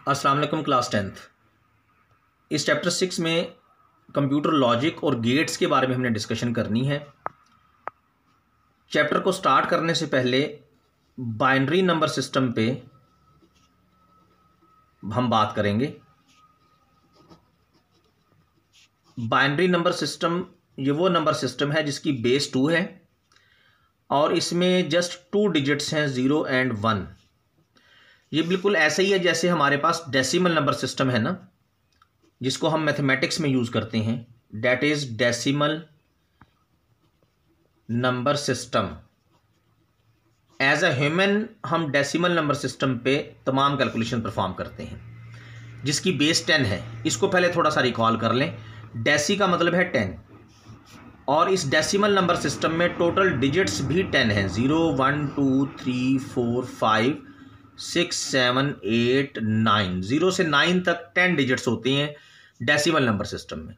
अस्सलाम वालेकुम class 10th। इस चैप्टर 6 में कंप्यूटर लॉजिक और गेट्स के बारे में हमने डिस्कशन करनी है। चैप्टर को स्टार्ट करने से पहले बाइनरी नंबर सिस्टम पे हम बात करेंगे। बाइनरी नंबर सिस्टम ये वो नंबर सिस्टम है जिसकी बेस 2 है और इसमें जस्ट 2 डिजिट्स हैं, 0 एंड 1। ये बिल्कुल ऐसा ही है जैसे हमारे पास डेसिमल नंबर सिस्टम है ना, जिसको हम मैथमेटिक्स में यूज़ करते हैं। That is decimal number system. As a human हम डेसिमल नंबर सिस्टम पे तमाम कैलकुलेशन परफॉर्म करते हैं, जिसकी बेस 10 है। इसको पहले थोड़ा सा रिकॉल कर लें। डेसी का मतलब है 10 और इस डेसिमल नंबर सिस्टम में टोटल डिजिट्स भी 10 हैं। 0 1 2 3 4 5 6 7 8 9। 0 से 9 तक 10 डिजिट्स होती हैं डेसिमल नंबर सिस्टम में।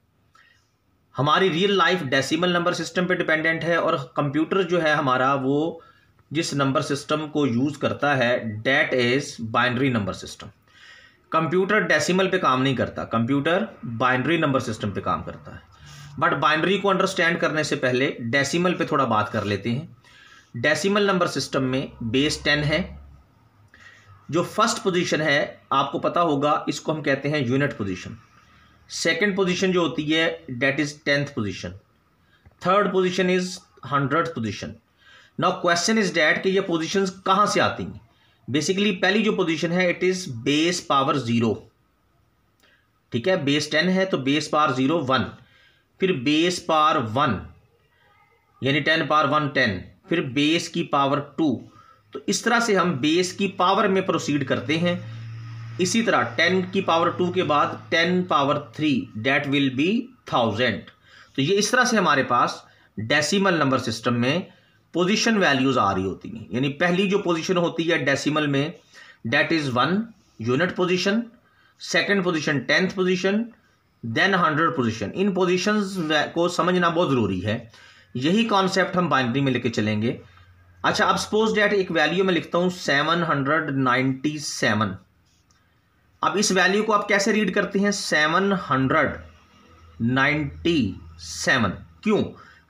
हमारी real life decimal number system पे डिपेंडेंट है और कंप्यूटर जो है हमारा, वो जिस नंबर सिस्टम को यूज़ करता है that is binary number system. Computer decimal पे काम नहीं करता, कंप्यूटर बाइनरी नंबर सिस्टम पे काम करता है। बट बाइनरी को अंडरस्टैंड करने से पहले डेसिमल पे थोड़ा बात कर लेते हैं। डेसिमल नंबर सिस्टम में बेस 10 है। जो फर्स्ट पोजीशन है आपको पता होगा, इसको हम कहते हैं यूनिट पोजीशन। सेकंड पोजीशन जो होती है that is 10th position. Third position is 100th position. Now question is that कि ये पोजीशंस कहाँ से आती हैं। बेसिकली पहली जो पोजीशन है इट इज बेस पावर 0। ठीक है, बेस 10 है तो बेस पावर 0 1, फिर बेस पावर 1 यानी 10 पावर 1 10, फिर बेस की पावर 2। तो इस तरह से हम बेस की पावर में प्रोसीड करते हैं। इसी तरह 10 की पावर 2 के बाद 10 पावर 3 डेट विल बी 1000। तो ये इस तरह से हमारे पास डेसिमल नंबर सिस्टम में पोजीशन वैल्यूज आ रही होती हैं। यानी पहली जो पोजीशन होती है डेसिमल में that is 1 unit position, second position 10th position, then 100 position. इन पोजीशंस को समझना बहुत ज़रूरी है। यही कॉन्सेप्ट हम बाइनरी में लेके चलेंगे। अच्छा, अब सपोज डेट एक वैल्यू में लिखता हूँ 797। अब इस वैल्यू को आप कैसे रीड करते हैं? 797। क्यों?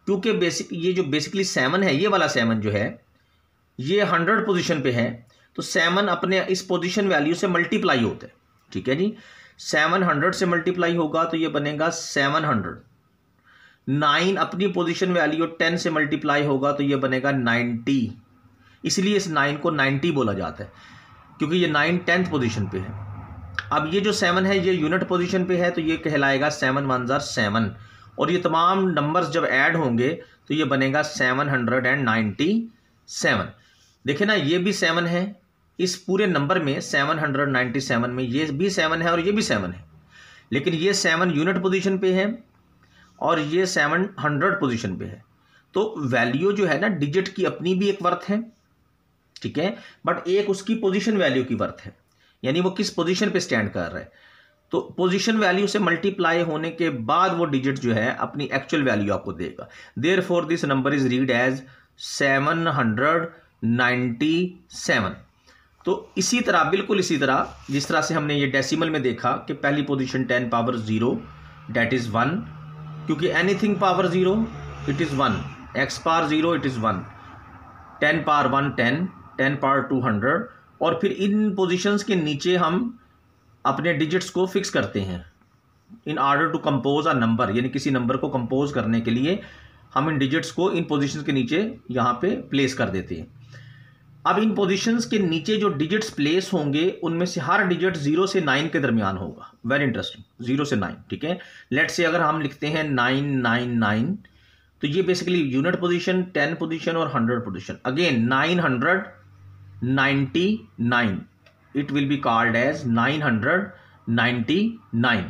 क्योंकि ये जो बेसिकली 7 है, ये वाला 7 जो है ये 100 पोजीशन पे है, तो 7 अपने इस पोजीशन वैल्यू से मल्टीप्लाई होता है। ठीक है जी, 700 से मल्टीप्लाई होगा तो ये बनेगा 700। 9 अपनी पोजीशन वैल्यू 10 से मल्टीप्लाई होगा तो ये बनेगा 90। इसलिए इस 9 को 90 बोला जाता है क्योंकि ये 9 10th पोजीशन पे है। अब ये जो 7 है ये यूनिट पोजीशन पे है तो ये कहलाएगा 7 1 7 और ये तमाम नंबर्स जब ऐड होंगे तो ये बनेगा 797। देखे ना, ये भी 7 है इस पूरे नंबर में, 797 में ये भी 7 है और ये भी 7 है, लेकिन ये 7 यूनिट पोजीशन पे है और ये 700 पोजीशन पे है। तो वैल्यू जो है ना, डिजिट की अपनी भी एक वर्थ है, ठीक है, बट एक उसकी पोजीशन वैल्यू की वर्थ है, यानी वो किस पोजीशन पे स्टैंड कर रहा है। तो पोजीशन वैल्यू से मल्टीप्लाई होने के बाद वो डिजिट जो है अपनी एक्चुअल वैल्यू आपको देगा। Therefore this number is read as 797। तो इसी तरह, बिल्कुल इसी तरह जिस तरह से हमने ये डेसिमल में देखा कि पहली पोजीशन 10 पावर 0 डेट इज 1, क्योंकि anything power 0 it is 1, x power 0 it is 1, 10 power 1 10, 10 power 200। और फिर इन पोजीशंस के नीचे हम अपने डिजिट्स को फिक्स करते हैं in order to compose a number, यानी किसी नंबर को कंपोज करने के लिए हम इन डिजिट्स को इन पोजीशंस के नीचे यहाँ पे प्लेस कर देते हैं। अब इन पोजीशंस के नीचे जो डिजिट्स प्लेस होंगे उनमें से हर डिजिट 0 से 9 के दरमियान होगा। वेरी इंटरेस्टिंग, 0 से 9। ठीक है, लेट्स से अगर हम लिखते हैं 999 तो ये बेसिकली यूनिट पोजीशन, 10 पोजीशन और 100 position. Again 999 it will be called as 999।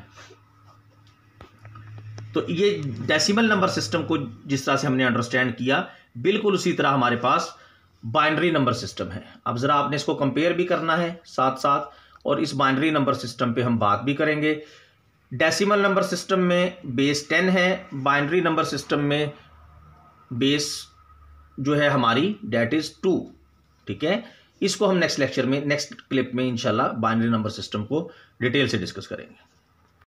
तो ये डेसिमल नंबर सिस्टम को जिस तरह से हमने अंडरस्टैंड किया, बिल्कुल उसी तरह हमारे पास बाइनरी नंबर सिस्टम है। अब जरा आपने इसको कंपेयर भी करना है साथ साथ, और इस बाइनरी नंबर सिस्टम पे हम बात भी करेंगे। डेसिमल नंबर सिस्टम में बेस 10 है, बाइनरी नंबर सिस्टम में बेस जो है हमारी डेट इज 2। ठीक है, इसको हम नेक्स्ट लेक्चर में, नेक्स्ट क्लिप में इंशाल्लाह बाइनरी नंबर सिस्टम को डिटेल से डिस्कस करेंगे।